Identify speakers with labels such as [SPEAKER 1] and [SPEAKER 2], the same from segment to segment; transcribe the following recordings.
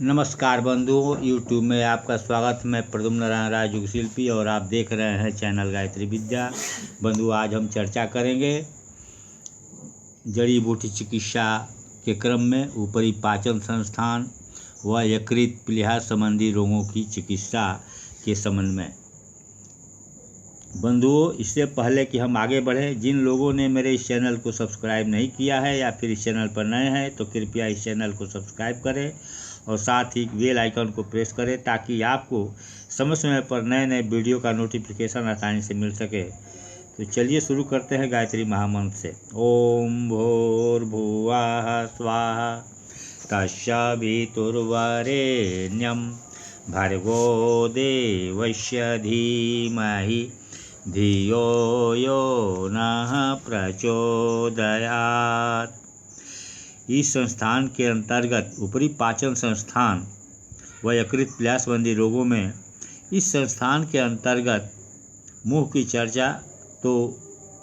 [SPEAKER 1] नमस्कार बंधुओं, यूट्यूब में आपका स्वागत। मैं प्रद्युम्न नारायण राय युग शिल्पी और आप देख रहे हैं चैनल गायत्री विद्या। बंधु, आज हम चर्चा करेंगे जड़ी बूटी चिकित्सा के क्रम में ऊपरी पाचन संस्थान व यकृत प्लीहा संबंधी रोगों की चिकित्सा के संबंध में। बंधुओं, इससे पहले कि हम आगे बढ़ें, जिन लोगों ने मेरे इस चैनल को सब्सक्राइब नहीं किया है या फिर इस चैनल पर नए हैं तो कृपया इस चैनल को सब्सक्राइब करें और साथ ही बेल आइकन को प्रेस करें ताकि आपको समय समय पर नए नए वीडियो का नोटिफिकेशन आसानी से मिल सके। तो चलिए शुरू करते हैं गायत्री महामंत्र से। ओम भूर्भुवः स्वाहा तस्सवितुर्वरेण्यं भर्गो देवस्य धीमहि धियो यो नः प्रचोदयात्। इस संस्थान के अंतर्गत ऊपरी पाचन संस्थान व यकृत प्लीहा संबंधी रोगों में इस संस्थान के अंतर्गत मुंह की चर्चा तो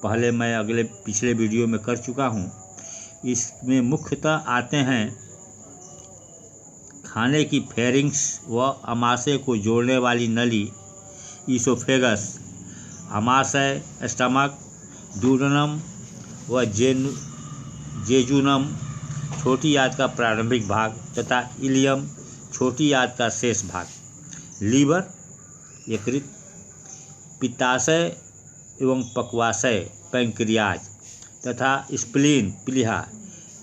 [SPEAKER 1] पहले मैं पिछले वीडियो में कर चुका हूँ। इसमें मुख्यतः आते हैं खाने की फेरिंग्स व आमाशय को जोड़ने वाली नली ईसोफेगस, आमाशय स्टमक, ड्यूडेनम व जेजुनम छोटी आंत का प्रारंभिक भाग तथा इलियम छोटी आंत का शेष भाग, लीवर, यकृत, पित्ताशय एवं पक्वाशय पैंक्रियाज तथा स्प्लीन प्लीहा।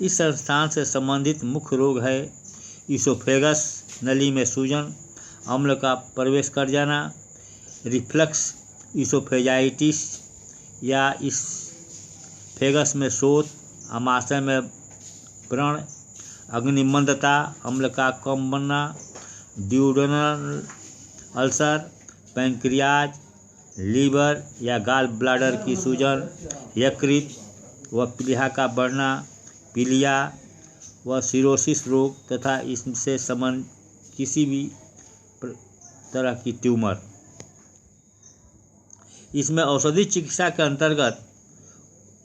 [SPEAKER 1] इस संस्थान से संबंधित मुख्य रोग है ईसोफेगस, नली में सूजन, अम्ल का प्रवेश कर जाना, रिफ्लक्स ईसोफेजाइटिस या इस फेगस में शोथ, आमाशय में व्रण, अग्निमंदता, अम्ल का कम बनना, ड्यूडेनल अल्सर, पैंक्रियाज, लीवर या गाल ब्लाडर की सूजन, यकृत व प्लीहा का बढ़ना, पीलिया व सिरोसिस रोग तथा इससे संबंध किसी भी तरह की ट्यूमर। इसमें औषधि चिकित्सा के अंतर्गत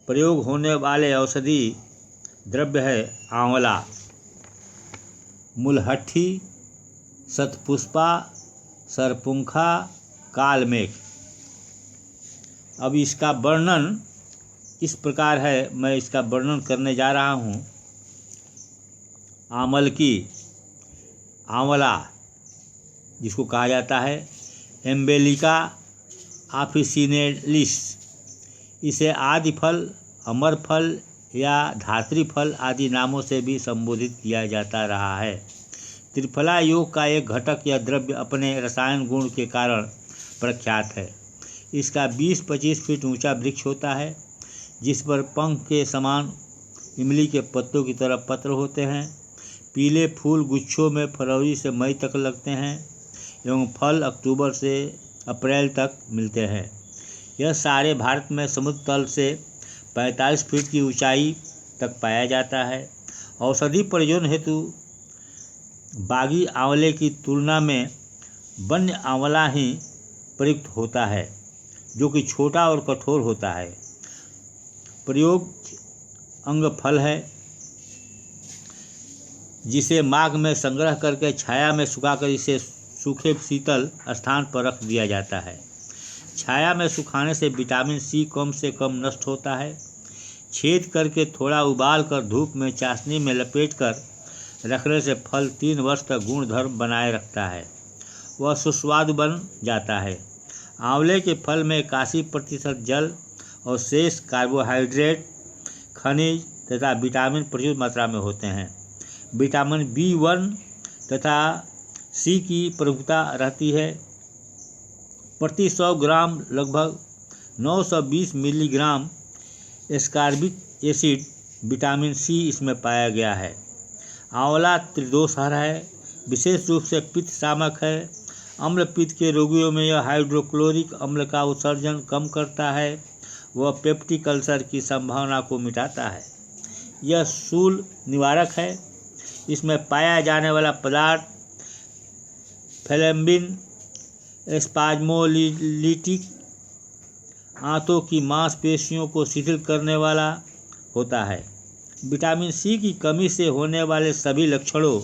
[SPEAKER 1] प्रयोग होने वाले औषधि द्रव्य है आंवला, मुलहट्ठी, शतपुष्पा, सरपुंखा, कालमेघ। अब इसका वर्णन इस प्रकार है, मैं इसका वर्णन करने जा रहा हूँ। आमलकी, आंवला जिसको कहा जाता है एम्बेलिका ऑफिसिनेलिस, इसे आदि फल, अमर फल या धात्री फल आदि नामों से भी संबोधित किया जाता रहा है। त्रिफला योग का एक घटक या द्रव्य अपने रसायन गुण के कारण प्रख्यात है। इसका 20-25 फीट ऊंचा वृक्ष होता है जिस पर पंख के समान इमली के पत्तों की तरह पत्र होते हैं। पीले फूल गुच्छों में फरवरी से मई तक लगते हैं एवं फल अक्टूबर से अप्रैल तक मिलते हैं। यह सारे भारत में समुद्र तल से 45 फीट की ऊंचाई तक पाया जाता है। औषधि प्रयोजन हेतु बागी आंवले की तुलना में वन्य आंवला ही प्रयुक्त होता है, जो कि छोटा और कठोर होता है। प्रयोग अंग फल है जिसे माघ में संग्रह करके छाया में सुखाकर इसे सूखे शीतल स्थान पर रख दिया जाता है। छाया में सुखाने से विटामिन सी कम से कम नष्ट होता है। छेद करके थोड़ा उबाल कर धूप में चाशनी में लपेट कर रखने से फल 3 वर्ष तक गुणधर्म बनाए रखता है, वह सुस्वादु बन जाता है। आंवले के फल में 81% जल और शेष कार्बोहाइड्रेट, खनिज तथा विटामिन प्रचुर मात्रा में होते हैं। विटामिन B1 तथा सी की प्रमुखता रहती है। प्रति 100 ग्राम लगभग 920 milligram ascorbic acid vitamin C इसमें पाया गया है। आंवला त्रिदोषहर है, विशेष रूप से पित्त शामक है। अम्ल पित्त के रोगियों में यह हाइड्रोक्लोरिक अम्ल का उत्सर्जन कम करता है व पेप्टिक अल्सर की संभावना को मिटाता है। यह शूल निवारक है। इसमें पाया जाने वाला पदार्थ फेलेम्बिन स्पाज्मोलिटिक, आंतों की मांसपेशियों को शिथिल करने वाला होता है। विटामिन सी की कमी से होने वाले सभी लक्षणों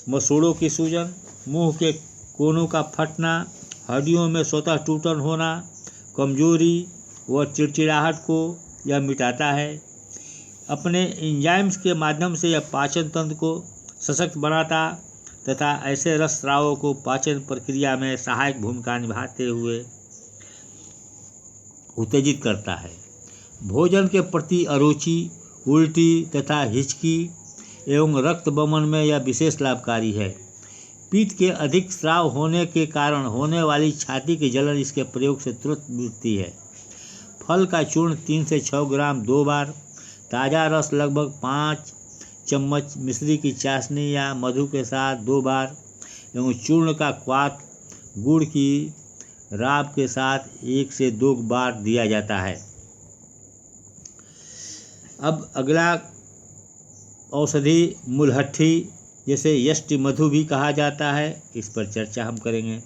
[SPEAKER 1] मसूड़ों की सूजन, मुंह के कोनों का फटना, हड्डियों में स्वतः टूटन होना, कमजोरी व चिड़चिड़ाहट को यह मिटाता है। अपने एंजाइम्स के माध्यम से यह पाचन तंत्र को सशक्त बनाता तथा ऐसे रस स्रावों को पाचन प्रक्रिया में सहायक भूमिका निभाते हुए उत्तेजित करता है। भोजन के प्रति अरुचि, उल्टी तथा हिचकी एवं रक्त बमन में यह विशेष लाभकारी है। पित्त के अधिक स्राव होने के कारण होने वाली छाती की जलन इसके प्रयोग से तुरंत मिटती है। फल का चूर्ण 3 से 6 ग्राम 2 बार, ताज़ा रस लगभग 5 चम्मच मिश्री की चाशनी या मधु के साथ 2 बार एवं चूर्ण का क्वाथ गुड़ की राब के साथ 1 से 2 बार दिया जाता है। अब अगला औषधि मुलहट्ठी, जिसे यष्टि मधु भी कहा जाता है, इस पर चर्चा हम करेंगे।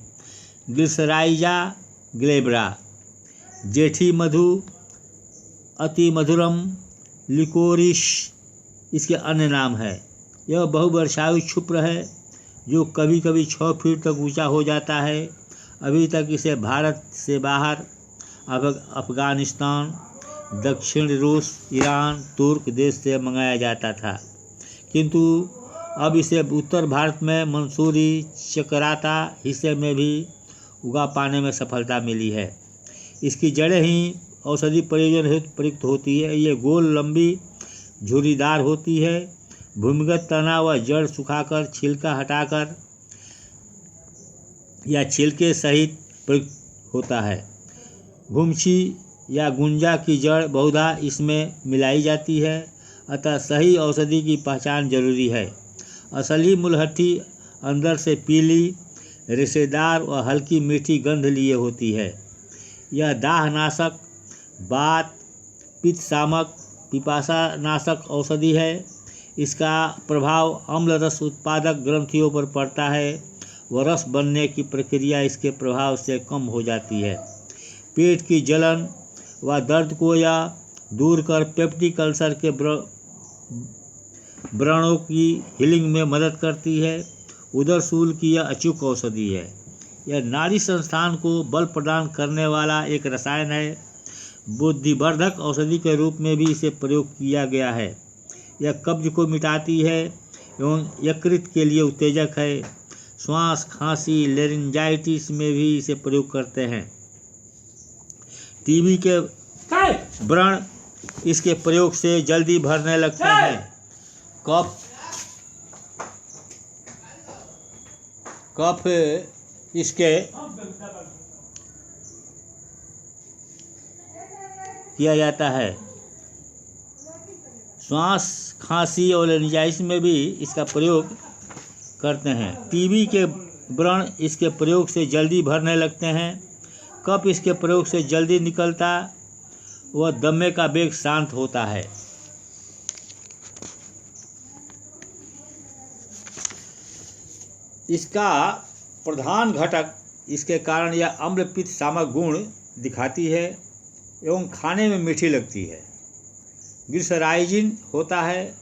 [SPEAKER 1] ग्लिसराइजा ग्लेब्रा, जेठी मधु, अति मधुरम, लिकोरिश इसके अन्य नाम है। यह बहुवर्षायु क्षुप्र है जो कभी कभी 6 फीट तक ऊंचा हो जाता है। अभी तक इसे भारत से बाहर अफगानिस्तान, दक्षिण रूस, ईरान, तुर्क देश से मंगाया जाता था, किंतु अब इसे उत्तर भारत में मंसूरी, चकराता हिस्से में भी उगा पाने में सफलता मिली है। इसकी जड़ें ही औषधि प्रयोजन हेतु प्रयुक्त होती है। ये गोल, लंबी, झुर्रीदार होती है। भूमिगत तना व जड़ सुखाकर छिलका हटाकर या छिलके सहित प्रयुक्त होता है। घुमछी या गुंजा की जड़ बहुधा इसमें मिलाई जाती है, अतः सही औषधि की पहचान जरूरी है। असली मुलहट्ठी अंदर से पीली, रेशेदार व हल्की मीठी गंध लिए होती है। यह दाहनाशक, वात, पित्त शामक, पिपासा नाशक औषधि है। इसका प्रभाव अम्ल रस उत्पादक ग्रंथियों पर पड़ता है व रस बनने की प्रक्रिया इसके प्रभाव से कम हो जाती है। पेट की जलन व दर्द को यह दूर कर पेप्टिक अल्सर के व्रणों की हीलिंग में मदद करती है। उदरशूल की यह अचूक औषधि है। यह नाड़ी संस्थान को बल प्रदान करने वाला एक रसायन है। बुद्धिवर्धक औषधि के रूप में भी इसे प्रयोग किया गया है। यह कब्ज को मिटाती है एवं यकृत के लिए उत्तेजक है। श्वास, खांसी, लेरिंजाइटिस में भी इसे प्रयोग करते हैं। टीबी के व्रण इसके प्रयोग से जल्दी भरने लगते हैं। कफ इसके किया जाता है। श्वास, खांसी और लेरिंजाइटिस में भी इसका प्रयोग करते हैं। टीबी के व्रण इसके प्रयोग से जल्दी भरने लगते हैं। कफ इसके प्रयोग से जल्दी निकलता व दमे का वेग शांत होता है। इसका प्रधान घटक इसके कारण यह अम्ल पित्त शामक गुण दिखाती है एवं खाने में मीठी लगती है। ग्लिसराइजिन होता है।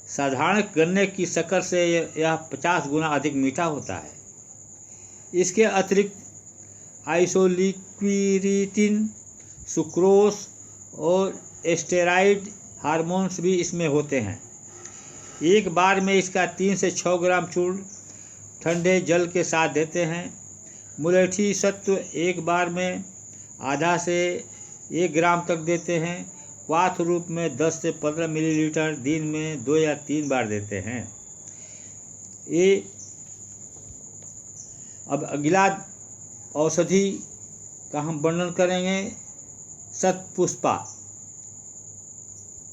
[SPEAKER 1] साधारण गन्ने की शक्कर से यह 50 गुना अधिक मीठा होता है। इसके अतिरिक्त आइसोलिक्विरिटिन, सुक्रोस और स्टेरॉइड हार्मोन्स भी इसमें होते हैं। एक बार में इसका 3 से 6 ग्राम चूर्ण ठंडे जल के साथ देते हैं। मुलहट्ठी सत्व एक बार में आधा से 1 ग्राम तक देते हैं। क्वाथ रूप में 10 से 15 मिलीलीटर दिन में 2 या 3 बार देते हैं। ये अब अगला औषधि का हम वर्णन करेंगे। शतपुष्पा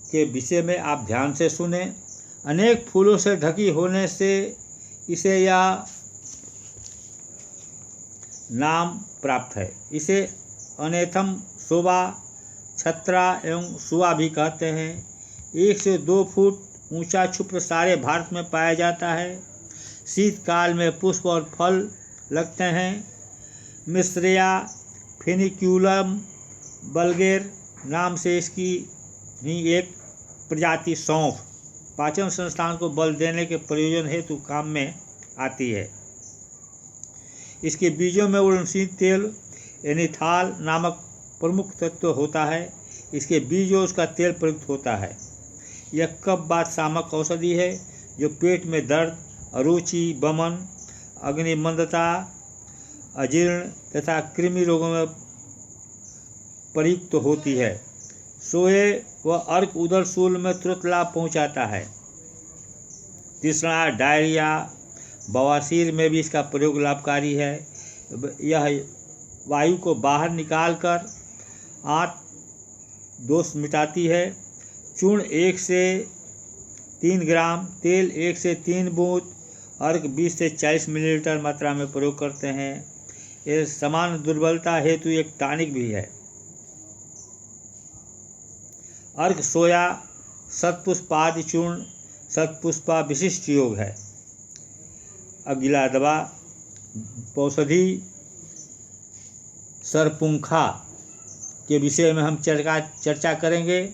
[SPEAKER 1] के विषय में आप ध्यान से सुने। अनेक फूलों से ढकी होने से इसे यह नाम प्राप्त है। इसे अनेथम शोभा, छत्रा एवं सुआ भी कहते हैं। 1 से 2 फुट ऊंचा क्षुप्र सारे भारत में पाया जाता है। शीतकाल में पुष्प और फल लगते हैं। मिस्त्रिया फिनिक्यूलम बल्गेर नाम से इसकी ही एक प्रजाति सौंफ पाचन संस्थान को बल देने के प्रयोजन हेतु काम में आती है। इसके बीजों में उड़नसील तेल एनिथाल नामक प्रमुख तत्व होता है। इसके बीज और उसका तेल प्रयुक्त होता है। यह कफवात शामक औषधि है जो पेट में दर्द, अरुचि, वमन, अग्निमंदता, अजीर्ण तथा कृमि रोगों में प्रयुक्त होती है। सोए व अर्क उदर शूल में तुरंत लाभ पहुंचाता है। तीसरा, डायरिया, बवासीर में भी इसका प्रयोग लाभकारी है। यह वायु को बाहर निकालकर आंत दोष मिटाती है। चूर्ण 1 से 3 ग्राम, तेल 1 से 3 बूंद, अर्क 20 से 40 मिलीलीटर मात्रा में प्रयोग करते हैं। यह सामान्य दुर्बलता हेतु एक टॉनिक भी है। अर्क सोया शतपुष्पादि चूर्ण शतपुष्पा विशिष्ट योग है। अगला दवा औषधि सरपुंखा के विषय में हम चर्चा करेंगे,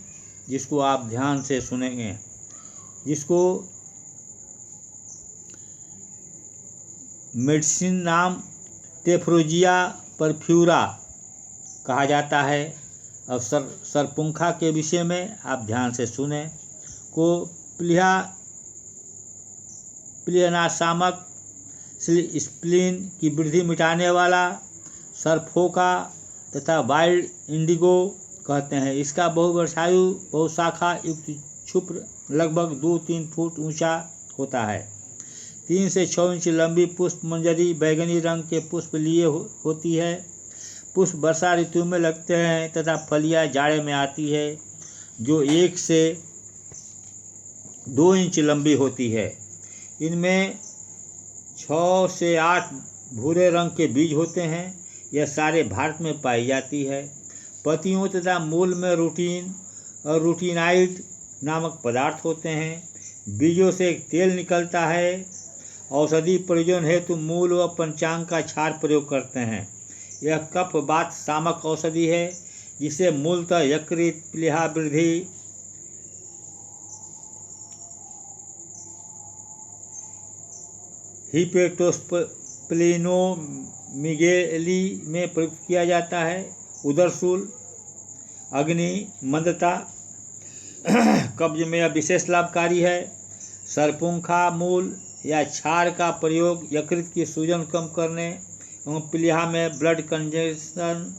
[SPEAKER 1] जिसको आप ध्यान से सुनेंगे। जिसको मेडिसिन नाम टेफ्रोजिया परफ्यूरा कहा जाता है। अब सरपुंखा के विषय में आप ध्यान से सुने। को प्लिहनाशामक, स्प्लीन की वृद्धि मिटाने वाला, सरफोका तथा वाइल्ड इंडिगो कहते हैं। इसका बहुवर्षायु बहुशाखा युक्त क्षुप्र लगभग 2-3 फुट ऊंचा होता है। 3 से 6 इंच लंबी पुष्प मंजरी बैगनी रंग के पुष्प लिए होती है। पुष्प वर्षा ऋतु में लगते हैं तथा फलियां जाड़े में आती है, जो 1 से 2 इंच लंबी होती है। इनमें 6 से 8 भूरे रंग के बीज होते हैं। यह सारे भारत में पाई जाती है। पत्तियों तथा मूल में रूटीन और रूटीनाइड नामक पदार्थ होते हैं। बीजों से एक तेल निकलता है। औषधि प्रयोजन हेतु मूल व पंचांग का क्षार प्रयोग करते हैं। यह कफ वात शामक औषधि है, जिसे मूलतः यकृत, प्लीहा वृद्धि, हिपेटोस्प्लेनोमेगेली में प्रयुक्त किया जाता है। उदरशूल, अग्नि, मंदता, कब्ज में यह विशेष लाभकारी है। सरपुंखा मूल या क्षार का प्रयोग यकृत की सूजन कम करने एवं प्लीहा में ब्लड कंजेशन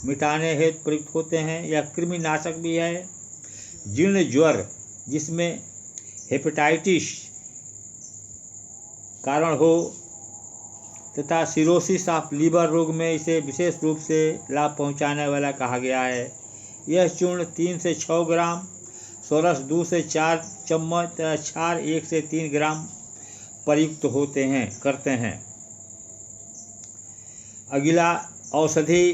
[SPEAKER 1] मिटाने हेतु प्रयुक्त होते हैं। यह कृमिनाशक भी है। जीर्ण ज्वर, जिसमें हेपेटाइटिस कारण हो, तथा सिरोसिस ऑफ लीवर रोग में इसे विशेष रूप से लाभ पहुंचाने वाला कहा गया है। यह चूर्ण 3 से 6 ग्राम, सोरस 2 से 4 चम्मच तथा क्षार 1 से 3 ग्राम प्रयुक्त करते हैं। अगला औषधि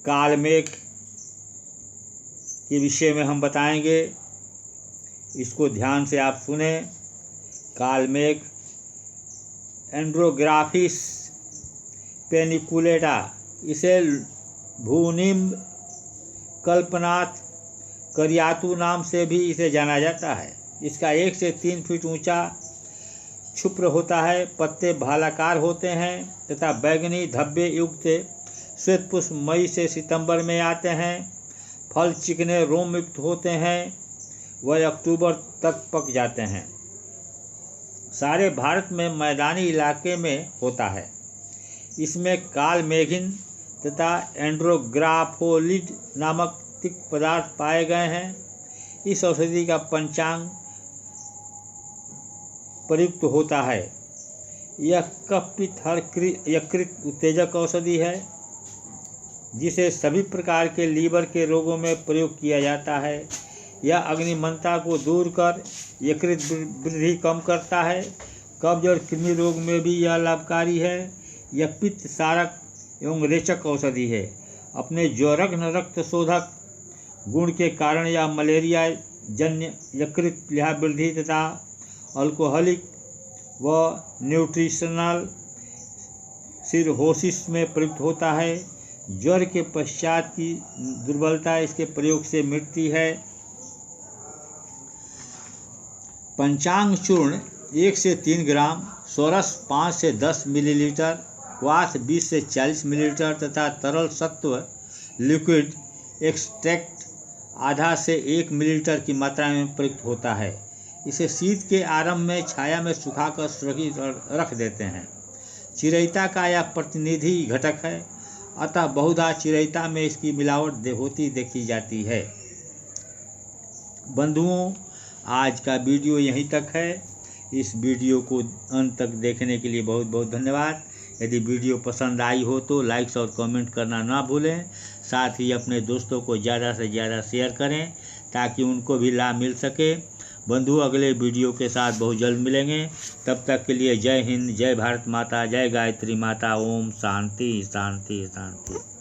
[SPEAKER 1] कालमेघ के विषय में हम बताएंगे। इसको ध्यान से आप सुने। कालमेघ एंड्रोग्राफिस पेनिकुलेटा, इसे भूनिम्ब, कल्पनाथ, करियातु नाम से भी इसे जाना जाता है। इसका 1 से 3 फीट ऊंचा क्षुप्र होता है। पत्ते भालाकार होते हैं तथा बैगनी धब्बे युक्त श्वेत पुष्प मई से सितंबर में आते हैं। फल चिकने रोम युक्त होते हैं। वह अक्टूबर तक पक जाते हैं। सारे भारत में मैदानी इलाके में होता है। इसमें कालमेघिन तथा एंड्रोग्राफोलिड नामक तिक्त पदार्थ पाए गए हैं। इस औषधि का पंचांग प्रयुक्त होता है। यह कफपित्त यकृत उत्तेजक औषधि है, जिसे सभी प्रकार के लीवर के रोगों में प्रयोग किया जाता है। यह अग्निमंदता को दूर कर यकृत वृद्धि कम करता है। कब्ज और कृमि रोग में भी यह लाभकारी है। यह पित्त सारक एवं रेचक औषधि है। अपने ज्वरघ्न रक्त शोधक गुण के कारण यह मलेरिया जन्य यकृत प्लीहा वृद्धि तथा अल्कोहलिक व न्यूट्रिशनल सिरहोसिस में प्रयुक्त होता है। ज्वर के पश्चात की दुर्बलता इसके प्रयोग से मिटती है। पंचांग चूर्ण 1 से 3 ग्राम, सोरस 5 से 10 मिलीलीटर, क्वाथ 20 से 40 मिलीलीटर तथा तरल सत्व लिक्विड एक्सट्रैक्ट आधा से 1 मिलीलीटर की मात्रा में प्रयुक्त होता है। इसे शीत के आरंभ में छाया में सुखाकर सुरक्षित रख देते हैं। चिरैता का यह प्रतिनिधि घटक है, अतः बहुधा चिरैता में इसकी मिलावट होती देखी जाती है। बंधुओं, आज का वीडियो यहीं तक है। इस वीडियो को अंत तक देखने के लिए बहुत बहुत धन्यवाद। यदि वीडियो पसंद आई हो तो लाइक्स और कमेंट करना ना भूलें। साथ ही अपने दोस्तों को ज़्यादा से ज़्यादा शेयर करें ताकि उनको भी लाभ मिल सके। बंधु, अगले वीडियो के साथ बहुत जल्द मिलेंगे। तब तक के लिए जय हिंद, जय भारत माता, जय गायत्री माता। ओम शांति शांति शांति।